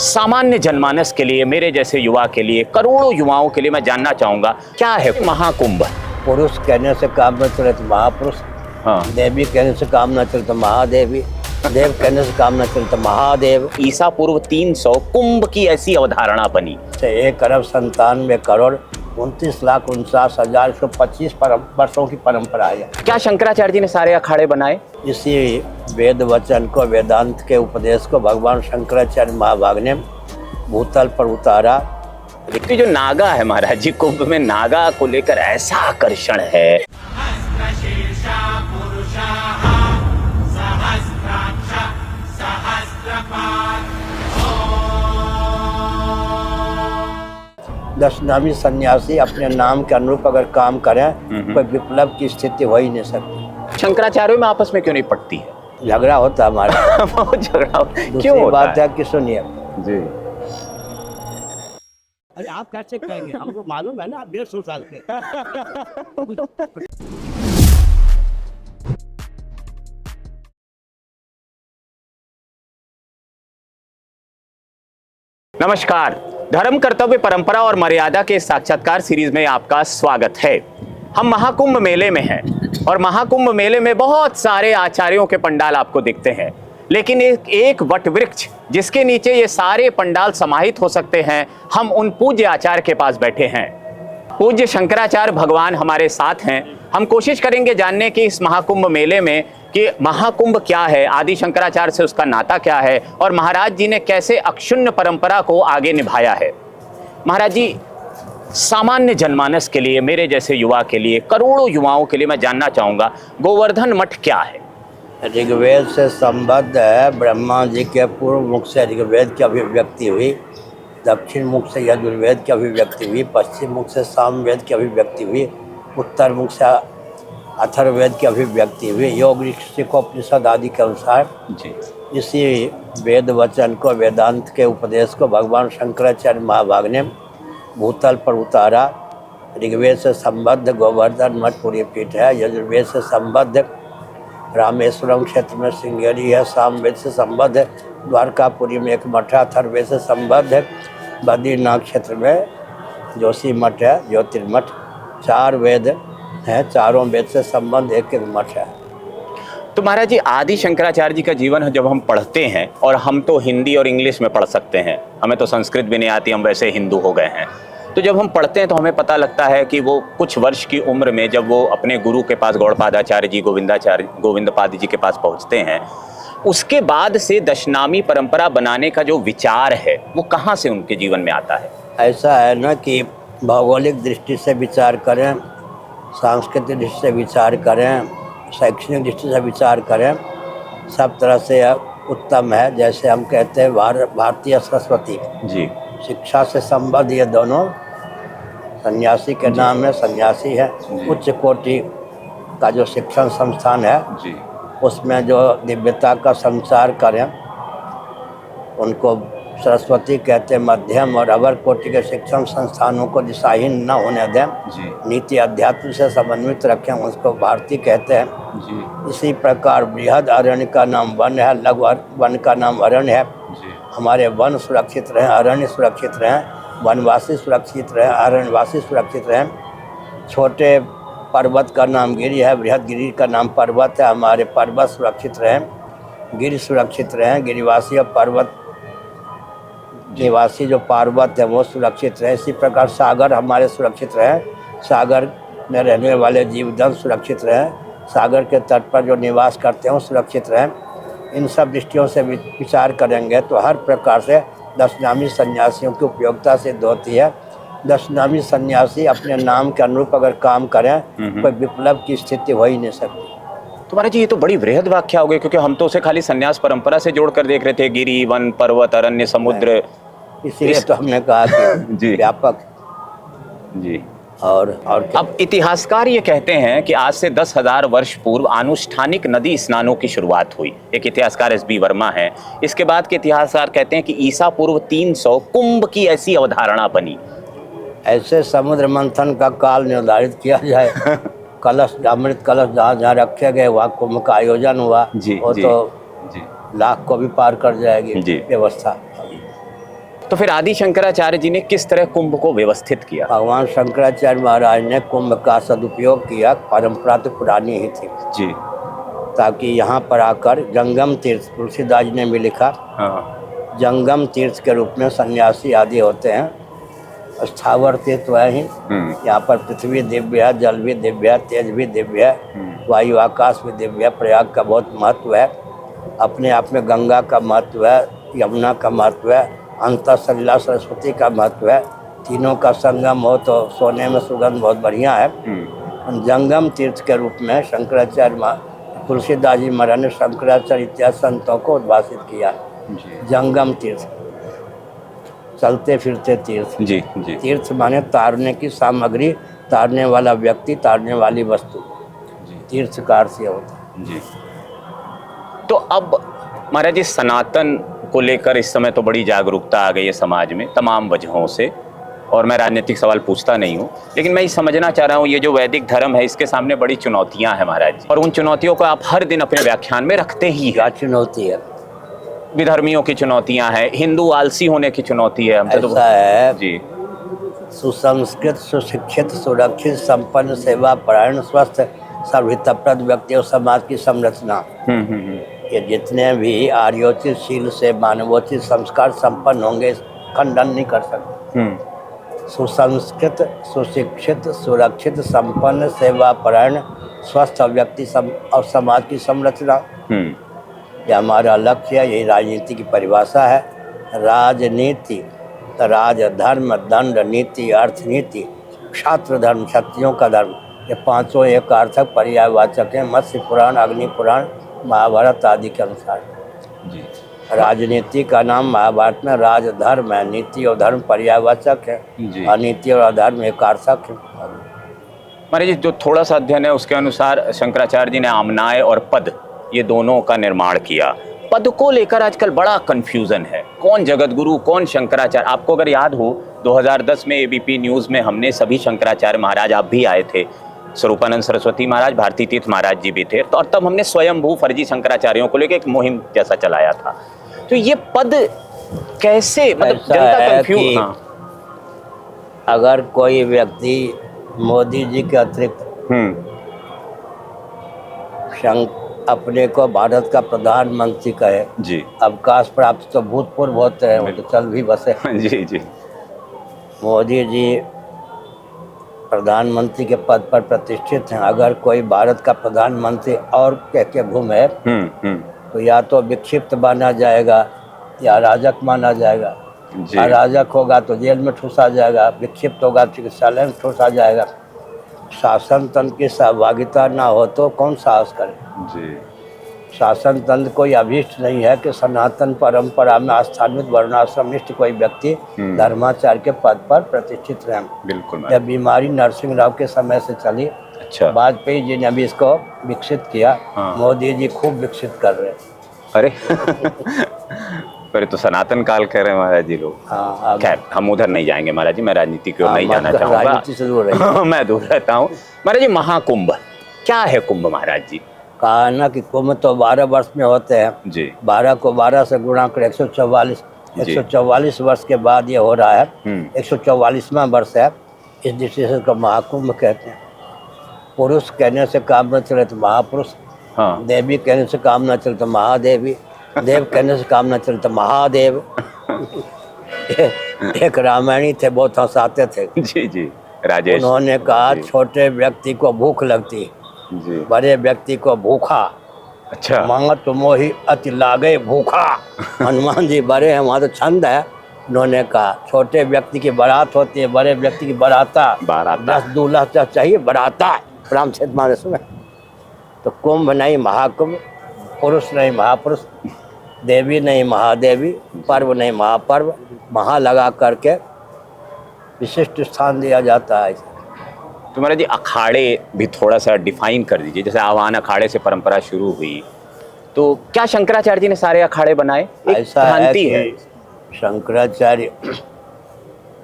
सामान्य जनमानस के लिए, मेरे जैसे युवा के लिए, करोड़ों युवाओं के लिए मैं जानना चाहूंगा क्या है महाकुंभ। पुरुष कहने से काम न चले तो महापुरुष, हाँ। देवी कहने से काम न चले तो महादेवी, देव कहने से काम न चले तो महादेव। ईसा पूर्व 300 कुंभ की ऐसी अवधारणा बनी। 1,97,49,49,125 वर्षों की परंपरा है। क्या शंकराचार्य जी ने सारे अखाड़े बनाए? इसी वेद वचन को, वेदांत के उपदेश को भगवान शंकराचार्य महाभाग ने भूतल पर उतारा। ये जो नागा है महाराज जी, कुंभ में नागा को लेकर ऐसा आकर्षण है। दशनामी सन्यासी अपने नाम के अनुरूप अगर काम करें कोई विप्लव की स्थिति हो ही नहीं सकती। शंकराचार्यों में आपस में क्यों नहीं पड़ती है? झगड़ा होता हमारा। बहुत झगड़ा होता। क्यों दूसरी होता बात है है कि सुनिए जी। अरे आप कैसे कहेंगे, हमको मालूम है ना, आप 150 साल के। नमस्कार, धर्म कर्तव्य परंपरा और मर्यादा के साक्षात्कार सीरीज में आपका स्वागत है। हम महाकुंभ मेले में हैं और महाकुंभ मेले में बहुत सारे आचार्यों के पंडाल आपको दिखते हैं, लेकिन एक वट वृक्ष जिसके नीचे ये सारे पंडाल समाहित हो सकते हैं, हम उन पूज्य आचार्य के पास बैठे हैं। पूज्य शंकराचार्य भगवान हमारे साथ हैं। हम कोशिश करेंगे जानने की इस महाकुंभ मेले में कि महाकुंभ क्या है, आदि शंकराचार्य से उसका नाता क्या है और महाराज जी ने कैसे अक्षुण्ण परंपरा को आगे निभाया है। महाराज जी, सामान्य जनमानस के लिए, मेरे जैसे युवा के लिए, करोड़ों युवाओं के लिए मैं जानना चाहूंगा गोवर्धन मठ क्या है? ऋग्वेद से संबद्ध है। ब्रह्मा जी के पूर्व मुख से ऋग्वेद की अभिव्यक्ति हुई, दक्षिण मुख से यजुर्वेद की अभिव्यक्ति हुई, पश्चिम मुख से सामवेद की अभिव्यक्ति हुई, उत्तर मुख से अथर्ववेद की अभिव्यक्ति हुई। योग ऋषिकोपनिषद आदि के अनुसार जी इसी वेद वचन को, वेदांत के उपदेश को भगवान शंकराचार्य महाभाग ने भूतल पर उतारा। ऋग्वेद से संबद्ध गोवर्धन मठ पूरी पीठ है। यजुर्वेद से संबद्ध रामेश्वरम क्षेत्र में श्रृंगेरी है। सामवेद से संबद्ध द्वारकापुरी में एक मठ है। अथर्ववेद से संबद्ध बद्रीनाथ क्षेत्र में जोशी मठ है, ज्योतिर्मठ। 4 वेद हैं, चारों वेद से संबंध एक मठ है। तो महाराज जी, आदि शंकराचार्य जी का जीवन जब हम पढ़ते हैं, और हम तो हिंदी और इंग्लिश में पढ़ सकते हैं, हमें तो संस्कृत भी नहीं आती, हम वैसे हिंदू हो गए हैं, तो जब हम पढ़ते हैं तो हमें पता लगता है कि वो कुछ वर्ष की उम्र में जब वो अपने गुरु के पास, गौड़पादाचार्य जी, गोविंदपाद जी के पास पहुंचते हैं, उसके बाद से दशनामी परंपरा बनाने का जो विचार है वो कहाँ से उनके जीवन में आता है? ऐसा है ना कि भौगोलिक दृष्टि से विचार करें, सांस्कृतिक दृष्टि से विचार करें, शैक्षणिक दृष्टि से विचार करें, सब तरह से उत्तम है। जैसे हम कहते हैं भारतीय सरस्वती जी, शिक्षा से संबद्ध ये दोनों सन्यासी के नाम है, सन्यासी है। उच्च कोटि का जो शिक्षण संस्थान है जी, उसमें जो दिव्यता का संचार करें उनको सरस्वती कहते हैं। मध्यम और अवर कोटि के शिक्षण संस्थानों को दिशाहीन न होने दें, नीति अध्यात्म से समन्वित रखें, उसको भारती कहते हैं जी। इसी प्रकार बृहद अरण्य का नाम वन है, लघु वन का नाम अरण्य है जी। हमारे वन सुरक्षित रहें, अरण्य सुरक्षित रहें, वनवासी सुरक्षित रहें, अरण्यवासी सुरक्षित रहें। छोटे पर्वत का नाम गिरि है, बृहद गिरि का नाम पर्वत है, हमारे पर्वत सुरक्षित रहें, गिरि सुरक्षित रहें, गिरिवासी और पर्वत निवासी जो पर्वत है वो सुरक्षित रहे। इसी प्रकार सागर हमारे सुरक्षित रहें, सागर में रहने वाले जीवजंतु सुरक्षित रहें, सागर के तट पर जो निवास करते हैं वो सुरक्षित रहें। इन सब दृष्टियों से विचार करेंगे तो हर प्रकार से दशनामी सन्यासियों की उपयोगिता सिद्ध होती है। दशनामी सन्यासी अपने नाम के अनुरूप अगर काम करें कोई विप्लव की स्थिति हो ही नहीं सकती। तुम्हारा जी, ये तो बड़ी वृहद व्याख्या हो गई, क्योंकि हम तो उसे खाली सन्यास परंपरा से जोड़कर देख रहे थे, गिरि, वन, पर्वत, अरण्य, समुद्र। इसीलिए तो हमने कहा कि जी, व्यापक जी। और अब इतिहासकार ये कहते हैं कि आज से 10,000 वर्ष पूर्व आनुष्ठानिक नदी स्नानों की शुरुआत हुई। एक इतिहासकार एस बी वर्मा हैं। इसके बाद के इतिहासकार कहते हैं कि ईसा पूर्व 300 कुंभ की ऐसी अवधारणा बनी। ऐसे समुद्र मंथन का काल निर्धारित किया जाए, कलश, अमृत कलश जहाँ जहाँ रखे गए वहाँ कुंभ का आयोजन हुआ, वो तो लाख को भी पार कर जाएगी व्यवस्था। तो फिर आदि शंकराचार्य जी ने किस तरह कुंभ को व्यवस्थित किया? भगवान शंकराचार्य महाराज ने कुंभ का सदुपयोग किया। परंपरा तो पुरानी ही थी जी। ताकि यहाँ पर आकर जंगम तीर्थ, तुलसीदास जी ने भी लिखा, हाँ। जंगम तीर्थ के रूप में सन्यासी आदि होते हैं। स्थावर तीर्थ वह ही, यहाँ पर पृथ्वी दिव्य है, जल भी दिव्य है, तेज भी दिव्य है, वायु आकाश भी दिव्य है। प्रयाग का बहुत महत्व है, अपने आप में गंगा का महत्व है, यमुना का महत्व है, अंतर सलिला सरस्वती का महत्व है। तीनों का संगम हो तो सोने में सुगंध बहुत बढ़िया है। जंगम तीर्थ के रूप में शंकराचार्य तुलसीदास जी महाराज ने शंकराचार्य इत्यादि संतों को उद्भाषित किया। जंगम तीर्थ, चलते फिरते तीर्थ। जी जी। तीर्थ माने तारने की सामग्री, तारने वाला व्यक्ति, तारने वाली वस्तु, तीर्थ का अर्थ ये होता है। जी। तो अब महाराज जी, सनातन को लेकर इस समय तो बड़ी जागरूकता आ गई है समाज में तमाम वजहों से, और मैं राजनीतिक सवाल पूछता नहीं हूँ, लेकिन मैं ये समझना चाह रहा हूँ, ये जो वैदिक धर्म है इसके सामने बड़ी चुनौतियाँ हैं महाराज जी, और उन चुनौतियों को आप हर दिन अपने व्याख्यान में रखते ही हैं। क्या चुनौती है? विधर्मियों की चुनौतियाँ हैं, हिंदू आलसी होने की चुनौती है। हमसे तो ऐसा है जी। सुसंस्कृत, सुशिक्षित, सुरक्षित, संपन्न, सेवा परायण, स्वस्थ, सर्वहितप्रद व्यक्ति और समाज की संरचना। ये जितने भी आर्योचित शील से मानवोचित संस्कार संपन्न होंगे, खंडन नहीं कर सकते। सुसंस्कृत, सुशिक्षित, सुरक्षित, संपन्न, सेवा परायण, स्वस्थ व्यक्ति और समाज की संरचना, यह हमारा लक्ष्य है। यही राजनीति की परिभाषा है। राजनीति, राज, धर्म, दंड, नीति, अर्थनीति, क्षात्र धर्म, क्षत्रियों का धर्म, ये पांचों एक अर्थक पर्यायवाचक हैं मत्स्य पुराण, अग्नि पुराण, महाभारत आदि के अनुसार। जी। राजनीति का नाम महाभारत में राज धर्म है, नीति और धर्म पर्यायवाचक है, अनीति और अधर्म एक अर्थक है। महाराज जी, जो थोड़ा सा अध्ययन है उसके अनुसार शंकराचार्य जी ने आमनाय और पद, ये दोनों का निर्माण किया। पद को लेकर आजकल बड़ा कंफ्यूजन है, कौन जगत गुरु, कौन शंकराचार्य। आपको अगर याद हो 2010 में एबीपी न्यूज़ में हमने सभी शंकराचार्य महाराज, आप भी आए थे, स्वरूपानंद सरस्वती महाराज, भारती तीर्थ महाराज जी भी थे, तो और तब हमने स्वयंभू फर्जी शंकराचार्यों को लेकर एक मुहिम जैसा चलाया था। तो ये पद कैसे, मतलब जनता कंफ्यूज। हाँ। अगर कोई व्यक्ति मोदी जी के अतिरिक्त अपने को भारत का प्रधानमंत्री कहे जी, अवकाश प्राप्त तो भूतपूर्व होते हैं, वो तो चल भी बसे। जी जी। मोदी जी प्रधानमंत्री के पद पर प्रतिष्ठित हैं। अगर कोई भारत का प्रधानमंत्री और कह के घूमे तो या तो विक्षिप्त माना जाएगा या अराजक माना जाएगा। अराजक होगा तो जेल में ठूसा जाएगा, विक्षिप्त होगा चिकित्सालय में ठूसा जाएगा। शासन तंत्र की सहभागिता ना हो तो कौन साहस करे। जी। शासन तंत्र कोई अभीष्ट नहीं है कि सनातन परंपरा में आस्थान्वित वर्णाश्रमनिष्ठ कोई व्यक्ति धर्माचार्य के पद पर प्रतिष्ठित रहे। बिल्कुल। यह बीमारी नरसिंह राव के समय से चली। अच्छा। वाजपेयी जी ने भी इसको विकसित किया। हाँ। मोदी जी खूब विकसित कर रहे हैं। अरे अरे तो सनातन काल कह रहे हैं महाराज जी लोग। हाँ, खैर हम उधर नहीं जाएंगे महाराज जी, मैं राजनीति की ओर नहीं जाना चाहूँगा, राजनीति से दूर रहिए। मैं दूर रहता हूँ। महाराज जी, महाकुंभ क्या है? कुंभ महाराज जी, कहा ना कि कुंभ तो 12 वर्ष में होते हैं जी। 12 को 12 से गुणा कर 144 वर्ष के बाद ये हो रहा है। 144वां वर्ष है। इस दृष्टि से इसको महाकुंभ कहते हैं। पुरुष कहने से काम न चले तो महापुरुष, हाँ। देवी कहने से काम न चले तो महादेवी, देव कहने से काम न चले तो महादेव। एक रामायणी थे, बहुत हंसाते थे। जी जी। राजेश, उन्होंने कहा छोटे व्यक्ति को भूख लगती, बड़े व्यक्ति को भूखा। अच्छा। मांगत मोहि अति लागे भूखा। हनुमान जी बड़े हैं, वहाँ तो छंद है। उन्होंने कहा छोटे व्यक्ति की बारात होती है, बड़े व्यक्ति की बाराता। 10 दूल्हा चाहिए बाराता। रामचरित मानस में तो कुंभ नहीं महाकुंभ, पुरुष नहीं महापुरुष, देवी नहीं महादेवी, पर्व नहीं महापर्व, महा लगा करके विशिष्ट स्थान दिया जाता है। तो महाराज जी, अखाड़े भी थोड़ा सा डिफाइन कर दीजिए। जैसे आह्वान अखाड़े से परंपरा शुरू हुई, तो क्या शंकराचार्य जी ने सारे अखाड़े बनाए? ऐसा है कि शंकराचार्य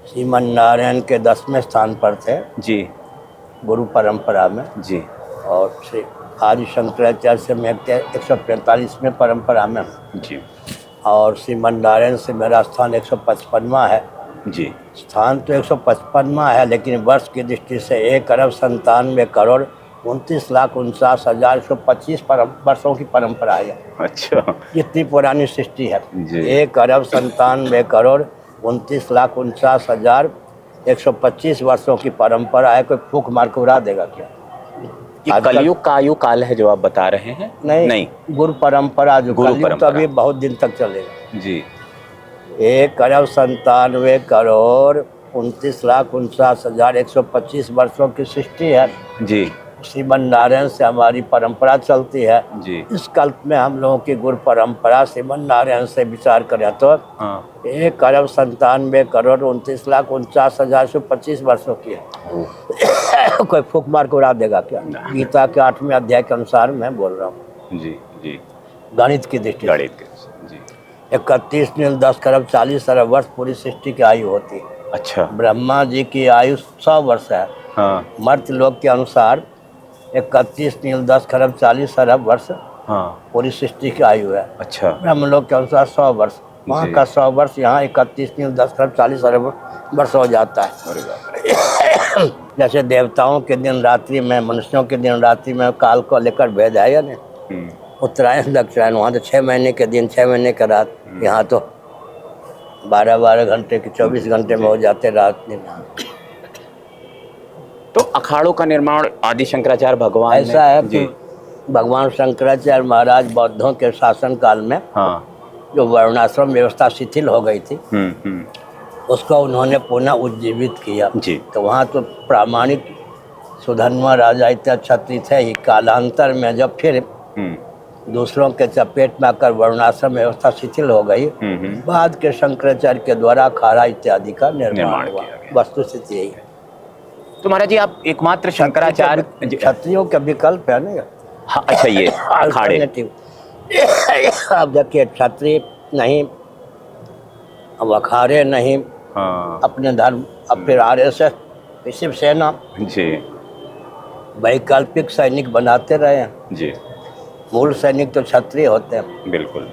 श्रीमन नारायण के 10वें स्थान पर थे जी, गुरु परंपरा में जी, और श्री आदि शंकराचार्य से मैं 145वें परंपरा में जी। और श्रीमन से मेरा स्थान 155वां है। जी। स्थान तो 155वां है, लेकिन वर्ष की दृष्टि से 1,97,49,49,125 वर्षों की परंपरा है। अच्छा। इतनी पुरानी सृष्टि है। जी। 1,97,49,125 वर्षों की परंपरा है। कोई फूक मार के उड़ा देगा क्या? ये कलयुग का आयु काल है जो आप बता रहे हैं? नहीं, गुरु परंपरा जो गुरु कलयुग तो परंपरा। अभी बहुत दिन तक चलेगा। जी। 1,97,49,125 वर्षों की सृष्टि है। जी। श्रीमन से हमारी परंपरा चलती है। जी। इस कल्प में हम लोगों की गुरु परंपरा श्रीमन से विचार करें तो हाँ। 1,97,49,49,125 वर्षों की है। कोई फूक मार को उड़ा देगा क्या? गीता के 8वें अध्याय के अनुसार मैं बोल रहा हूँ। जी। जी। गणित की दृष्टि से गणित के। जी। 31,10,40 वर्ष पूरी सृष्टि की आयु होती है। अच्छा। ब्रह्मा जी की आयु 100 वर्ष है। हाँ। मर्त्य लोक के अनुसार 31,10,40 वर्ष हाँ। पूरी सृष्टि की आयु है। अच्छा। ब्रह्मलोक के अनुसार 100 वर्ष, वहाँ का 100 वर्ष, यहाँ 31,10,40 वर्ष हो जाता है। अरे बाप रे। जैसे देवताओं के दिन रात्रि में, मनुष्यों के दिन रात्रि में काल को लेकर भेद है या नहीं? उत्तरायण दक्षिणायन, वहाँ तो 6 महीने के दिन 6 महीने के रात, यहाँ तो 12-12 घंटे के 24 घंटे में हो जाते रात दिन। तो अखाड़ों का निर्माण आदि शंकराचार्य भगवान ऐसा है कि भगवान शंकराचार्य महाराज बौद्धों के शासन काल में हाँ। जो वर्णाश्रम व्यवस्था शिथिल हो गई थी, उसको उन्होंने पुनः उज्जीवित किया। जी। तो वहाँ तो प्रामाणिक सुधन्वा राजा इत्यादि क्षत्रिय थे ही। कालांतर में जब फिर दूसरों के चपेट में आकर वर्णाश्रम व्यवस्था शिथिल हो गई, बाद के शंकराचार्य के द्वारा अखाड़ा इत्यादि का निर्माण हुआ। वस्तुस्थिति यही है। तो महाराज जी आप एकमात्र शंकराचार्य क्षत्रियों का विकल्प है ना? हाँ। अच्छा, ये अखाड़े। अब देखिए, क्षत्रिय नहीं, अब अखाड़े नहीं। हाँ। अपने धर्म, अब फिर RSS, शिवसेना जी। वैकल्पिक सैनिक बनाते रहे हैं। जी। मूल सैनिक तो क्षत्रिय होते हैं। बिल्कुल।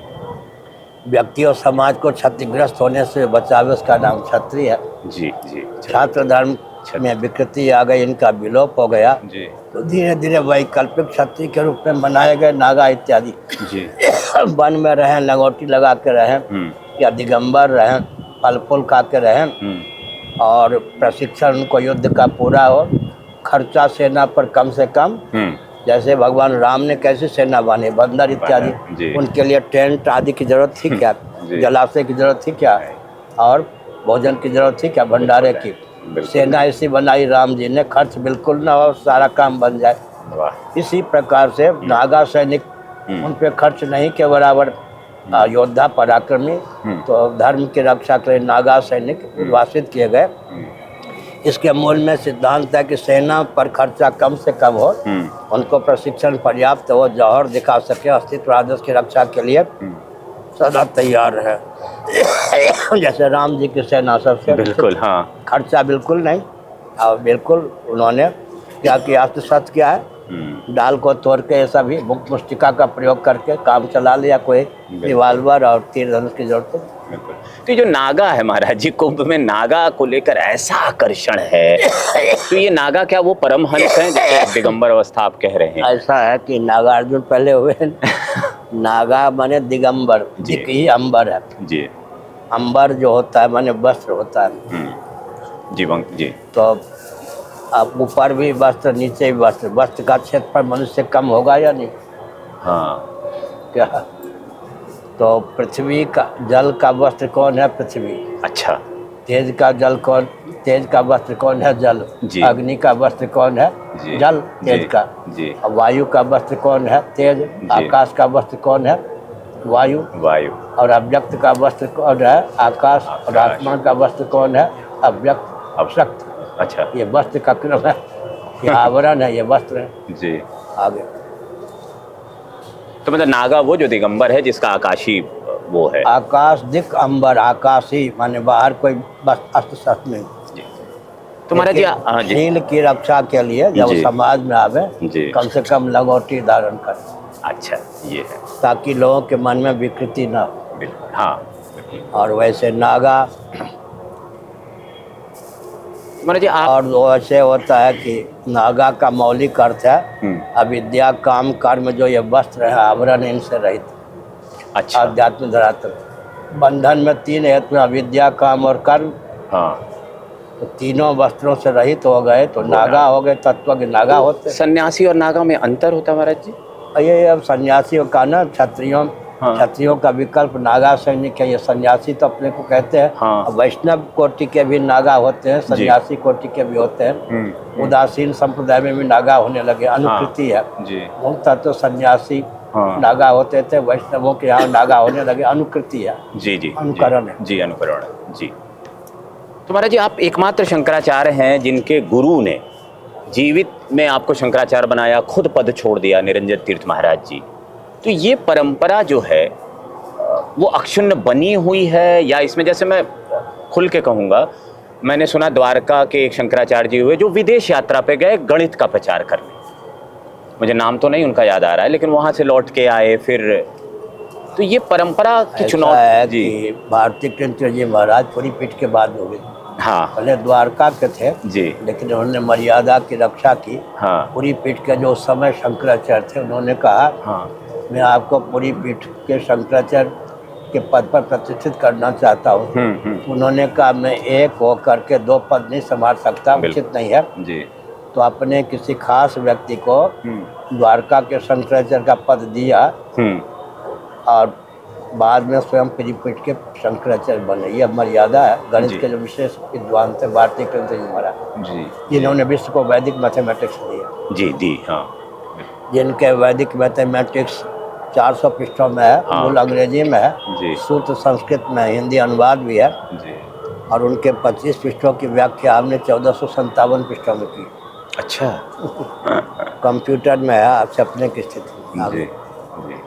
व्यक्ति और समाज को क्षतिग्रस्त होने से बचावे, उसका नाम क्षत्रिय है। जी। जी। छात्र धर्म में विकृति आ गई, इनका विलोप हो गया। जी। तो धीरे धीरे वैकल्पिक क्षत्रिय के रूप में बनाए गए नागा इत्यादि। जी। वन में रहें, लंगोटी लगा के रहें, या दिगंबर रहें, फल फूल खा के रहें, और प्रशिक्षण उनको युद्ध का पूरा हो, खर्चा सेना पर कम से कम। जैसे भगवान राम ने कैसी सेना बानी, बंदर इत्यादि, उनके लिए टेंट आदि की जरूरत थी क्या? जलाशय की जरूरत थी क्या? और भोजन की जरूरत थी क्या? भंडारे की। सेना ऐसी बनाई राम जी ने, खर्च बिल्कुल ना हो, सारा काम बन जाए। इसी प्रकार से नागा सैनिक, उन पे खर्च नहीं के बराबर योद्धा पराक्रमी, तो धर्म की रक्षा के लिए नागा सैनिक उद्वासित किए गए। इसके मूल में सिद्धांत है कि सेना पर खर्चा कम से कम हो, उनको प्रशिक्षण पर्याप्त हो, जौहर दिखा सके, अस्तित्व राजस्व की रक्षा के लिए सदा तैयार है। जैसे राम जी की सेना सबसे बिल्कुल। हाँ। खर्चा बिल्कुल नहीं, और बिल्कुल उन्होंने क्या किया? अस्त्र शस्त्र क्या है, डाल को तोड़ के ऐसा भी मुष्टिका का प्रयोग करके काम चला लिया। कोई रिवाल्वर और तीर धनुष की जरूरत है। तो ये जो नागा है महाराज जी, कुंभ में नागा को लेकर ऐसा आकर्षण है, तो ये नागा क्या वो परमहंस हैं जैसे दिगंबर अवस्था आप कह रहे हैं? ऐसा है कि नागार्जुन पहले हुए। नागा माने दिगंबर, दिक ही अंबर है। जी। अंबर जो होता है माने वस्त्र होता है। जी। तो अब ऊपर भी वस्त्र, नीचे भी वस्त्र। वस्त्र का क्षेत्र पर मनुष्य कम होगा या नहीं? हाँ। क्या? तो पृथ्वी का जल का वस्त्र कौन है? पृथ्वी। अच्छा। तेज का जल कौन, तेज का वस्त्र कौन है? जल। अग्नि का वस्त्र कौन है? जल, तेज का। और वायु का वस्त्र कौन है? तेज। आकाश का वस्त्र कौन है? वायु। और अव्यक्त का वस्त्र कौन है? आकाश। और आसमान का वस्त्र कौन है? अव्यक्त, अवशक्त। अच्छा। ये वस्त्र का क्रम है, ये आवरण है, ये वस्त्र है। जी। आगे तो मतलब नागा वो जो दिगंबर है जिसका आकाशी वो है। आकाश दिक अंबर, आकाशी माने बाहर कोई अस्त्र शस्त्र नहीं। तो महाराज जी शील की रक्षा के लिए जब समाज में आवे, कम से कम लंगोटी धारण करे। अच्छा, ये है ताकि लोगों के मन में विकृति ना हो। बिल्कुल, हाँ। और वैसे नागा, महाराज जी आप और वो ऐसे होता है कि नागा का मौलिक अर्थ है अविद्या, काम, कर्म, जो ये वस्त्र है, आवरण, इनसे रहित अच्छा, आध्यात्म धरातल। बंधन में 3 हेतु, अविद्या, काम और कर्म। हाँ। तो तीनों वस्त्रों से रहित हो गए तो नागा हो गए, तत्वज्ञ नागा होते। सन्यासी और नागा में अंतर होता है महाराज जी? ये अब सन्यासियों का ना, क्षत्रियों हाँ। क्षत्रियों का विकल्प नागा सैनिक है। ये सन्यासी तो अपने को कहते हैं। हाँ। अब वैष्णव कोटि के भी नागा होते हैं, सन्यासी कोटि के भी होते हैं। उदासीन संप्रदाय में भी नागा होने लगे, अनुकृति है। जी, मूलतः तो सन्यासी हाँ। नागा होते थे, वैष्णवों के यहाँ नागा होने लगे, अनुकृति है, जी, जी, अनुकरण है। जी, अनुकरण है, जी। तो महाराज जी आप एकमात्र शंकराचार्य हैं जिनके गुरु ने जीवित में आपको शंकराचार्य बनाया, खुद पद छोड़ दिया, निरंजन तीर्थ महाराज जी। तो ये परंपरा जो है वो अक्षुण्ण बनी हुई है, या इसमें, जैसे मैं खुल के कहूँगा, मैंने सुना द्वारका के एक शंकराचार्य जी हुए जो विदेश यात्रा पे गए गणित का प्रचार करने, मुझे नाम तो नहीं उनका याद आ रहा है, लेकिन वहाँ से लौट के आए फिर। तो ये परंपरा की ऐसा चुनौती है जी, कि भारती कृष्ण जी महाराज पूरी पीठ के बाद हो गए। हाँ पहले द्वारका के थे जी, लेकिन उन्होंने मर्यादा की रक्षा की। हाँ पूरी पीठ के जो उस समय शंकराचार्य थे, उन्होंने कहा हाँ, मैं आपको पूरी पीठ के शंकराचार्य के पद पर प्रतिष्ठित करना चाहता हूँ। उन्होंने कहा मैं एक हो करके 2 पद नहीं संभाल सकता, उचित नहीं है। जी, तो अपने किसी खास व्यक्ति को द्वारका के शंकराचार्य का पद दिया और बाद में स्वयं पीठ के शंकराचार्य बने। यह मर्यादा है। गणित के जो विशेष विद्वान थे भारती कृष्ण जी महाराज जी, जिन्होंने विश्व को वैदिक मैथमेटिक्स दिया, जी, दी, हाँ जिनके वैदिक मैथमेटिक्स 400 पृष्ठों में है, हाँ। मूल अंग्रेजी में है, जी, सूत्र संस्कृत में, हिंदी अनुवाद भी है। जी, और उनके 25 पृष्ठों की व्याख्या हमने 1457 पृष्ठों में की। अच्छा, कंप्यूटर में है, आप छपने की स्थिति में। जी, जी।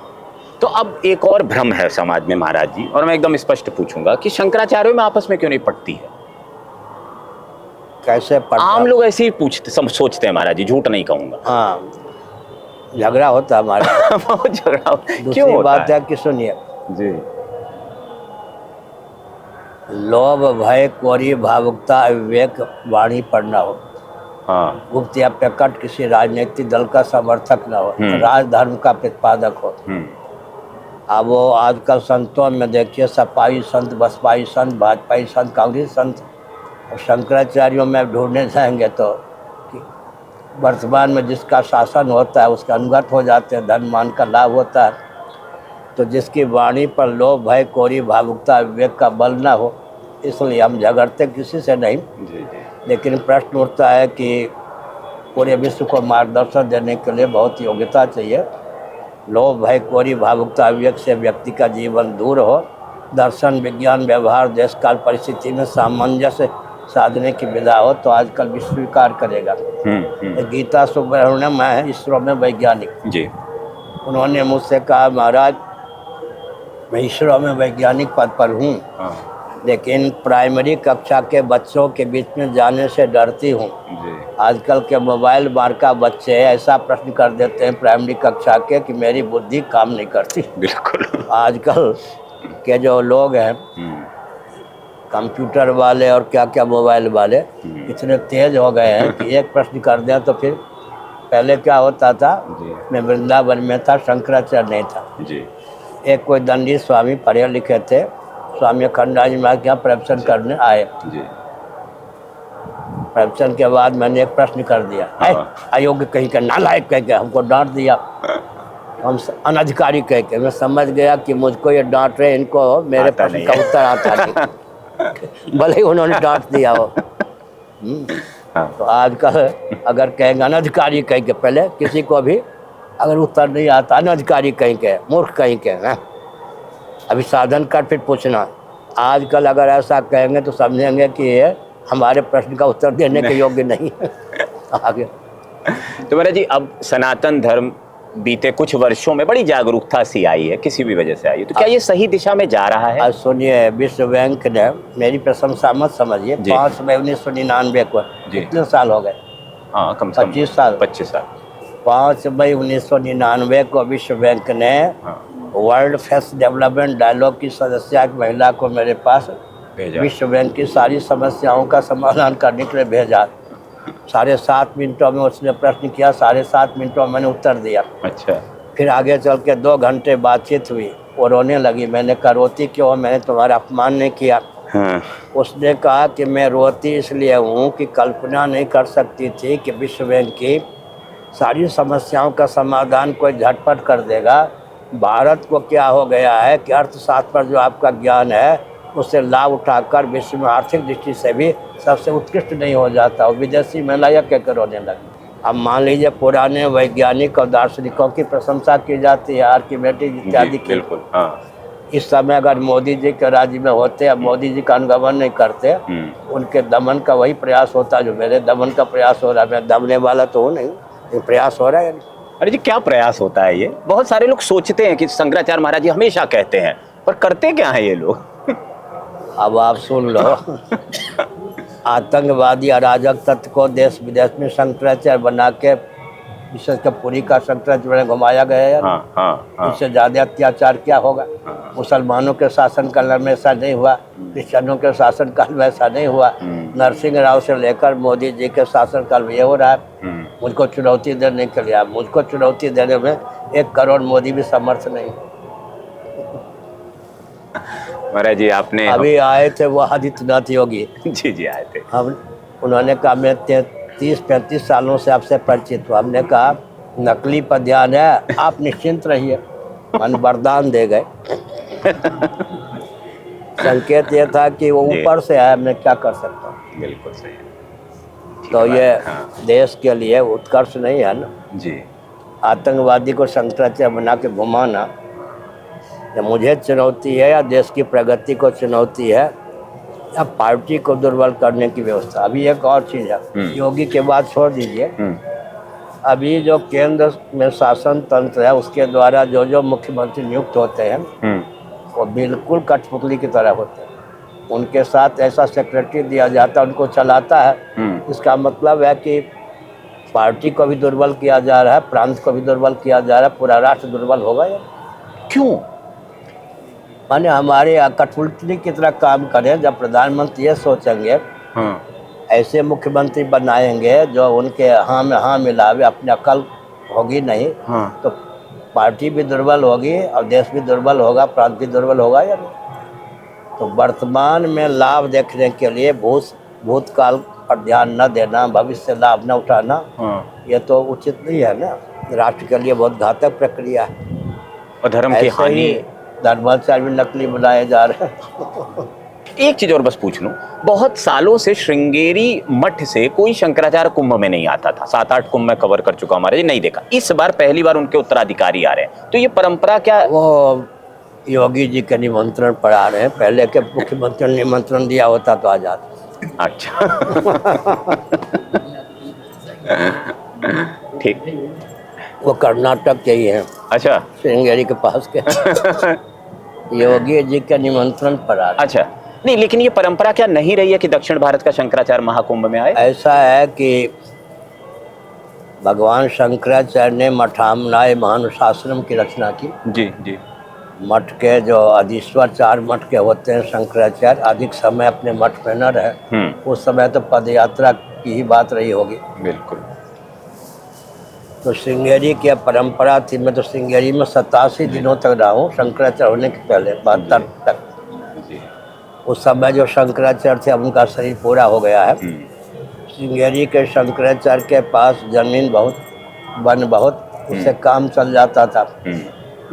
तो अब एक और भ्रम है समाज में महाराज जी, और मैं एकदम स्पष्ट पूछूंगा कि शंकराचार्यों में आपस में क्यों नहीं पटती है? कैसे पढ़ता? आम लोग ऐसे ही पूछते, सोचते हैं महाराज जी, झूठ नहीं कहूंगा। हाँ, झगड़ा होता है हमारा। बहुत झगड़ा दूसरी क्यों होता बात है कि सुनिए, जी, लोभ, भय, कोरी, भावुकता, अविवेक, वाणी पढ़ना हो, हाँ, गुप्त या प्रकट किसी राजनीतिक दल का समर्थक न हो, राजधर्म का प्रतिपादक हो। अब वो आजकल संतों में देखिए, सपाई संत, बसपाई संत, भाजपाई संत, कांग्रेस संत, और शंकराचार्यों में ढूंढने जाएंगे तो वर्तमान में जिसका शासन होता है उसके अनुगत हो जाते हैं, धन मान का लाभ होता है। तो जिसकी वाणी पर लोभ, भय, कोरी, भावुकता, विवेक का बल ना हो, इसलिए हम झगड़ते किसी से नहीं। जी, जी, लेकिन प्रश्न उठता है कि पूरे विश्व को मार्गदर्शन देने के लिए बहुत योग्यता चाहिए। लोभ, भय, कोरी, भावुकता, विवेक से व्यक्ति का जीवन दूर हो, दर्शन, विज्ञान, व्यवहार, देश काल परिस्थिति में सामंजस्य साधने की विधा हो, तो आजकल विश्व स्वीकार करेगा। गीता सुब्रह्मण्यम है, इसरो में वैज्ञानिक जी, उन्होंने मुझसे कहा महाराज मैं इसरो में वैज्ञानिक पद पर हूँ, लेकिन प्राइमरी कक्षा के बच्चों के बीच में जाने से डरती हूँ। आजकल के मोबाइल मार का बच्चे ऐसा प्रश्न कर देते हैं प्राइमरी कक्षा के कि मेरी बुद्धि काम नहीं करती। बिल्कुल। आजकल के जो लोग हैं, कंप्यूटर वाले और क्या क्या मोबाइल वाले, इतने तेज हो गए हैं कि एक प्रश्न कर दें तो फिर पहले क्या होता था, मैं वृंदावन में था, शंकराचार्य नहीं था जी। एक कोई दंडी स्वामी पढ़े लिखे थे, स्वामी अखंडानंद जी महाराज के यहाँ प्रवचन करने आए जी। प्रवचन के बाद मैंने एक प्रश्न कर दिया, अयोग्य कहीं का, नालायक कह के हमको डांट दिया, हम अनधिकारी कह के। मैं समझ गया कि मुझको ये डांट रहे, इनको मेरे प्रश्न का उत्तर आता नहीं। भले ही उन्होंने डांट दिया हो। तो आजकल अगर कहेंगे अनधिकारी कहीं के, पहले किसी को भी अगर उत्तर नहीं आता, अनधिकारी कहीं के, मूर्ख कहीं के, अभी साधन कर फिर पूछना। आजकल अगर ऐसा कहेंगे तो समझेंगे कि ये हमारे प्रश्न का उत्तर देने के योग्य नहीं है। आगे तो महाराज जी, अब सनातन धर्म बीते कुछ वर्षों में बड़ी जागरूकता सी आई है, किसी भी वजह से आई है, तो क्या ये सही दिशा में जा रहा है? आज सुनिए, विश्व बैंक ने, मेरी प्रशंसा मत समझिए, 5 मई 1999 को, कितने साल हो गए? हाँ, कम से कम 25 साल। 25 साल। 5 मई 1999 को विश्व बैंक ने वर्ल्ड फेस्ट डेवलपमेंट डायलॉग की सदस्य एक महिला को मेरे पास भेजा। विश्व बैंक की सारी समस्याओं का समाधान करने के लिए भेजा। 7.5 मिनटों में उसने प्रश्न किया, 7.5 मिनटों में मैंने उत्तर दिया। अच्छा। फिर आगे चल के 2 घंटे बातचीत हुई, वो रोने लगी। मैंने कहा रोती क्यों, मैंने तुम्हारा अपमान नहीं किया। हाँ। उसने कहा कि मैं रोती इसलिए हूँ कि कल्पना नहीं कर सकती थी कि विश्व बैंक की सारी समस्याओं का समाधान कोई झटपट कर देगा। भारत को क्या हो गया है कि अर्थशास्त्र पर जो आपका ज्ञान है उससे लाभ उठाकर विश्व में आर्थिक दृष्टि से भी सबसे उत्कृष्ट नहीं हो जाता। और विदेशी महिला यह कहकर रोने लगी। अब मान लीजिए पुराने वैज्ञानिक और दार्शनिकों की प्रशंसा की जाती है, आर्किमिडीज इत्यादि की। बिल्कुल। हाँ। इस समय अगर मोदी जी के राज्य में होते, अब मोदी जी का अनुगमन नहीं करते, उनके दमन का वही प्रयास होता जो मेरे दमन का प्रयास हो रहा है। मैं दमने वाला तो हूँ नहीं, ये प्रयास हो रहा है। अरे जी, क्या प्रयास होता है ये? बहुत सारे लोग सोचते हैं कि शंकराचार्य महाराज जी हमेशा कहते हैं, पर करते क्या है ये लोग? अब आप सुन लो। आतंकवादी अराजक तत्व को देश विदेश में शंकराचार्य बना के, विशेषकर पुरी का शंकराचार्य में घुमाया गया है। हाँ, हाँ, हाँ। इससे ज़्यादा अत्याचार क्या होगा? मुसलमानों के शासनकाल में ऐसा नहीं हुआ, क्रिश्चियनों के शासनकाल में ऐसा नहीं हुआ। नरसिंह राव से लेकर मोदी जी के शासनकाल में ये हो रहा है। मुझको चुनौती देने के लिए, मुझको चुनौती देने में 1 करोड़ मोदी भी समर्थ नहीं। महाराज जी आपने अभी आए थे वो आदित्यनाथ योगी। जी जी आए थे। हम उन्होंने कहा मैं 30-35 सालों से आपसे परिचित हूँ। हमने कहा नकली पर ध्यान है, आप निश्चिंत रहिए। मन वरदान दे गए। संकेत ये था कि वो ऊपर से है, मैं क्या कर सकता हूँ। बिल्कुल सही है। तो ये हाँ। देश के लिए उत्कर्ष नहीं है ना जी। आतंकवादी को शंकराचार्य बना के घुमाना। या मुझे चुनौती है या देश की प्रगति को चुनौती है या पार्टी को दुर्बल करने की व्यवस्था। अभी एक और चीज़ है, योगी के बाद छोड़ दीजिए। अभी जो केंद्र में शासन तंत्र है उसके द्वारा जो जो मुख्यमंत्री नियुक्त होते हैं वो बिल्कुल कठपुतली की तरह होते हैं। उनके साथ ऐसा सेक्रेटरी दिया जाता है, उनको चलाता है। इसका मतलब है कि पार्टी को भी दुर्बल किया जा रहा है, प्रांत को भी दुर्बल किया जा रहा है, पूरा राष्ट्र दुर्बल होगा। या क्यों? माने हमारे यहाँ कठपुतली की तरह काम करें। जब प्रधानमंत्री ये सोचेंगे, ऐसे मुख्यमंत्री बनाएंगे जो उनके हाँ में हाँ मिलावे, अपनी अकल होगी नहीं, तो पार्टी भी दुर्बल होगी और देश भी दुर्बल होगा, प्रांत भी दुर्बल होगा। या नहीं? तो वर्तमान में लाभ देखने के लिए भूतकाल पर ध्यान न देना, भविष्य लाभ न उठाना, ये तो उचित नहीं है ना। राष्ट्र के लिए बहुत घातक प्रक्रिया है। और धर्म की हानि। धर्माचार्य भी नकली बनाए जा रहे हैं। एक चीज और बस पूछ लूं, बहुत सालों से श्रृंगेरी मठ से कोई शंकराचार्य कुंभ में नहीं आता था। 7-8 कुंभ में कवर कर चुका हमारे, नहीं देखा। इस बार पहली बार उनके उत्तराधिकारी आ रहे हैं, तो ये परंपरा क्या? वो योगी जी के निमंत्रण पर आ रहे हैं। पहले के मुख्यमंत्री ने निमंत्रण दिया होता तो आ जाते। अच्छा। ठीक। वो कर्नाटक के ही हैं। अच्छा। श्रृंगेरी के पास के। योगी जी के निमंत्रण पर आ रहे। अच्छा। नहीं, लेकिन ये परंपरा क्या नहीं रही है कि दक्षिण भारत का शंकराचार्य महाकुंभ में आए? ऐसा है कि भगवान शंकराचार्य ने मठामनाय महानुशासनम की रचना की। जी जी। मठ के जो अधीश्वर 4 मठ के होते हैं, शंकराचार्य अधिक समय अपने मठ में न रहे। उस समय तो पदयात्रा की ही बात रही होगी। बिल्कुल। तो श्रृंगेरी की परंपरा थी। मैं तो श्रृंगेरी में 87 दिनों तक रहा हूँ, शंकराचार्य होने के पहले 72 तक। उस समय जो शंकराचार्य थे अब उनका शरीर पूरा हो गया है। श्रृंगेरी के शंकराचार्य के पास जमीन बहुत, वन बहुत, उससे काम चल जाता था।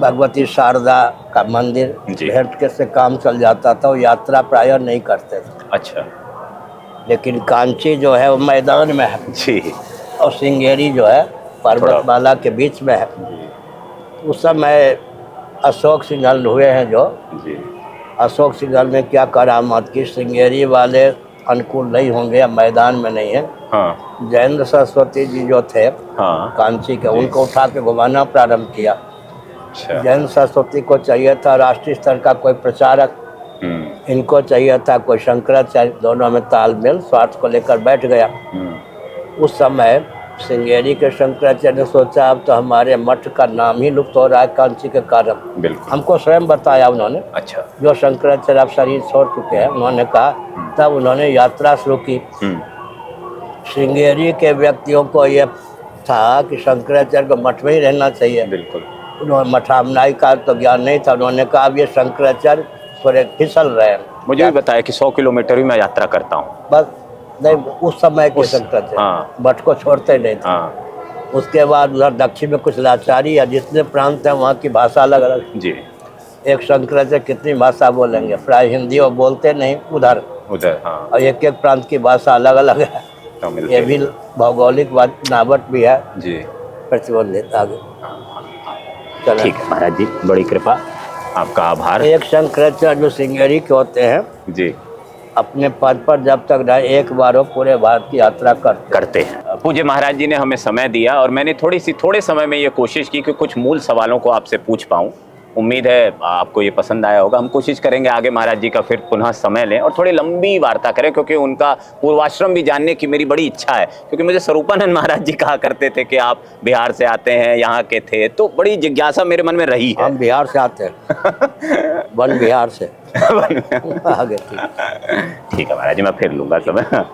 भगवती शारदा का मंदिर भेंट के से काम चल जाता था। वो यात्रा प्रायः नहीं करते थे। अच्छा। लेकिन कांची जो है वो मैदान में है जी, और श्रृंगेरी जो है पर्वतमाला के बीच में है। उस समय अशोक सिंघल हुए हैं जो जी। अशोक सिंघल ने क्या करामात की, श्रृंगेरी वाले अनुकूल नहीं होंगे या मैदान में नहीं है। हाँ। जयेंद्र सरस्वती जी जो थे कांची के, उनको उठा के घुमाना प्रारंभ किया। अच्छा। जयेंद्र सरस्वती को चाहिए था राष्ट्रीय स्तर का कोई प्रचारक, इनको चाहिए था कोई शंकराचार्य। दोनों में तालमेल स्वार्थ को लेकर बैठ गया। उस समय श्रृंगेरी के शंकराचार्य ने सोचा अब तो हमारे मठ का नाम ही लुप्त हो रहा है कांची के कारण। बिल्कुल। हमको स्वयं बताया उन्होंने, अच्छा। जो शंकराचार्य अब शरीर छोड़ चुके हैं, उन्होंने कहा, तब उन्होंने यात्रा शुरू की। श्रृंगेरी के व्यक्तियों को ये था कि शंकराचार्य को मठ में ही रहना चाहिए। बिल्कुल। उन्होंने मठामनाई का तो ज्ञान नहीं था, उन्होंने कहा अब ये शंकराचार्य थोड़े फिसल रहे हैं। मुझे भी बताया कि 100 किलोमीटर भी मैं यात्रा करता हूँ। बस नहीं, उस समय के शंकराचार्य हाँ। मठ को छोड़ते नहीं थे। हाँ उसके बाद उधर दक्षिण में कुछ लाचारी है, जितने प्रांत हैं वहाँ की भाषा अलग अलग। जी। एक शंकराचार्य कितनी भाषा बोलेंगे, प्राय हिंदी वो बोलते नहीं उधर, उधर। हाँ। और एक एक प्रांत की भाषा अलग अलग है। तो मिलते ये भी भौगोलिक बनावट भी है, जी। प्रतिबंधित आगे। चलो ठीक है महाराज जी, बड़ी कृपा, आपका आभार। एक शंकराचार्य जो श्रृंगेरी के होते हैं, जी। अपने पद पर जब तक रहे एक बार वो पूरे भारत की यात्रा करते हैं। पूज्य महाराज जी ने हमें समय दिया और मैंने थोड़े समय में ये कोशिश की कि कुछ मूल सवालों को आपसे पूछ पाऊं। उम्मीद है आपको ये पसंद आया होगा। हम कोशिश करेंगे आगे महाराज जी का फिर पुनः समय लें और थोड़ी लंबी वार्ता करें, क्योंकि उनका पूर्वाश्रम भी जानने की मेरी बड़ी इच्छा है। क्योंकि मुझे स्वरूपानंद महाराज जी कहा करते थे कि आप बिहार से आते हैं, यहाँ के थे, तो बड़ी जिज्ञासा मेरे मन में रही है। हम बिहार से आते हैं वन बिहार से आगे। ठीक है महाराज जी, मैं फिर लूंगा समय।